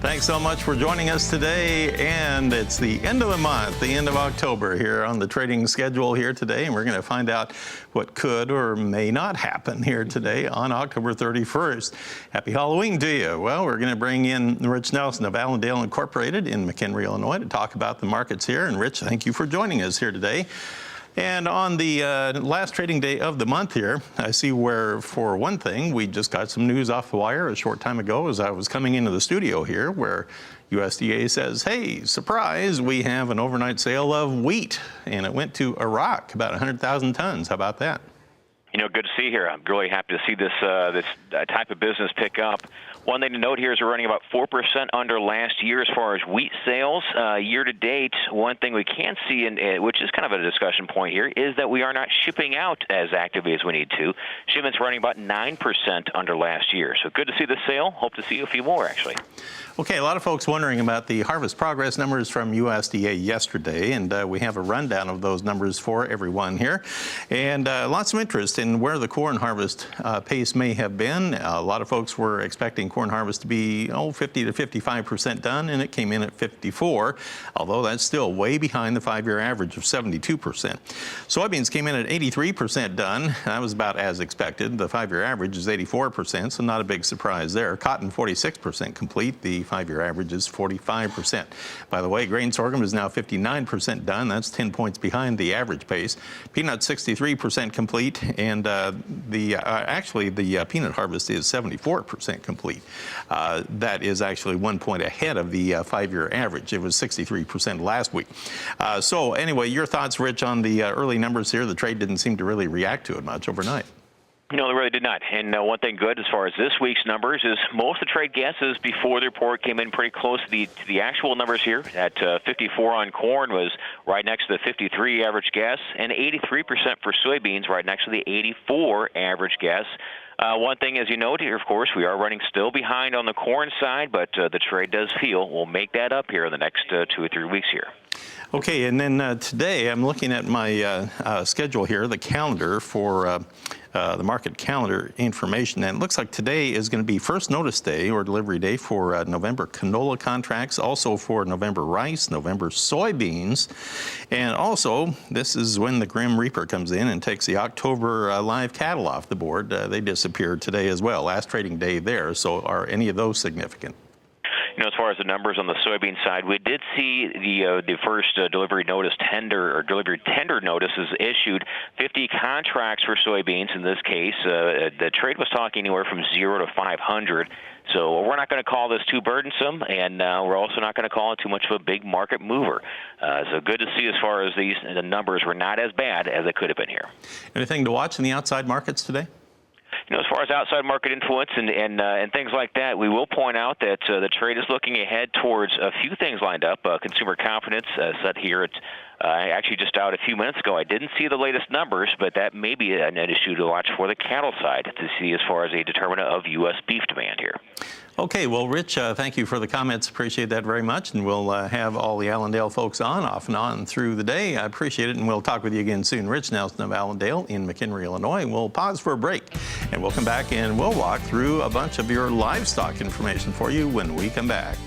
Thanks so much for joining us today. And it's the end of the month, the end of October here on the trading schedule here today. And we're going to find out what could or may not happen here today on October 31st. Happy Halloween to you. Well, we're going to bring in Rich Nelson of Allendale Incorporated in McHenry, Illinois to talk about the markets here. And Rich, thank you for joining us here today. And on the last trading day of the month here, I see where, for one thing, we just got some news off the wire a short time ago as I was coming into the studio here, where USDA says, hey, surprise, we have an overnight sale of wheat, and it went to Iraq, about 100,000 tons. How about that? You know, good to see here. I'm really happy to see this type of business pick up. One thing to note here is we're running about 4% under last year as far as wheat sales. Year to date, one thing we can see, which is kind of a discussion point here, is that we are not shipping out as actively as we need to. Shipments running about 9% under last year. So good to see the sale. Hope to see a few more, actually. Okay, a lot of folks wondering about the harvest progress numbers from USDA yesterday, and we have a rundown of those numbers for everyone here. And lots of interest in where the corn harvest pace may have been. A lot of folks were expecting corn harvest to be 50 to 55% done, and it came in at 54, although that's still way behind the 5-year average of 72%. Soybeans came in at 83% done. That was about as expected. The 5-year average is 84%, so not a big surprise there. Cotton 46% complete. The 5-year average is 45%. By the way, grain sorghum is now 59% done. That's 10 points behind the average pace. Peanuts 63% complete, and actually the peanut harvest is 74% complete. That is actually 1 point ahead of the 5-year average. It was 63% last week. So anyway, your thoughts, Rich, on the early numbers here? The trade didn't seem to really react to it much overnight. No, they really did not. And one thing good as far as this week's numbers is most of the trade guesses before the report came in pretty close to the actual numbers here. At 54 on corn was right next to the 53 average guess, and 83% for soybeans right next to the 84 average guess. One thing, as you note here, of course, we are running still behind on the corn side, but the trade does feel we'll make that up here in the next 2 or 3 weeks here. Okay, and then today I'm looking at my schedule here, the calendar for the market calendar information, and it looks like today is going to be first notice day or delivery day for November canola contracts, also for November rice, November soybeans, and also this is when the Grim Reaper comes in and takes the October live cattle off the board. They disappeared today as well, last trading day there. So are any of those significant? You know, as far as the numbers on the soybean side, we did see the first delivery notice tender or delivery tender notices issued. 50 contracts for soybeans in this case. The trade was talking anywhere from 0 to 500. So we're not going to call this too burdensome, and we're also not going to call it too much of a big market mover. So good to see as far as the numbers were not as bad as they could have been here. Anything to watch in the outside markets today? You know, as far as outside market influence and things like that, we will point out that the trade is looking ahead towards a few things lined up. Consumer confidence set here at actually just out a few minutes ago. I didn't see the latest numbers, but that may be an issue to watch for the cattle side to see as far as a determinant of U.S. beef demand here. Okay, well, Rich, thank you for the comments. Appreciate that very much. And we'll have all the Allendale folks on, off and on through the day. I appreciate it, and we'll talk with you again soon. Rich Nelson of Allendale in McHenry, Illinois. We'll pause for a break, and we'll come back and we'll walk through a bunch of your livestock information for you when we come back.